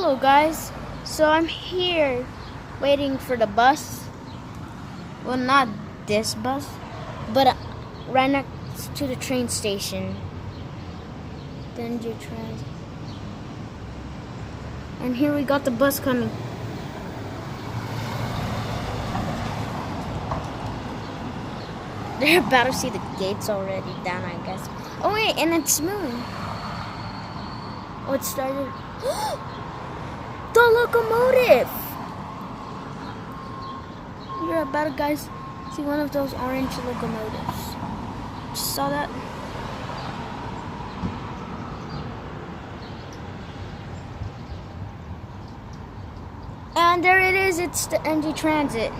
Hello guys, so I'm here waiting for the bus. Well, not this bus, but right next to the train station. The NJ Transit. And here we got the bus coming. They're about to see the gates already down, I guess. Oh wait, and it's moving. Oh, it started. The locomotive! You're about to, guys, see one of those orange locomotives. Just saw that? And there it is, it's the NJ Transit.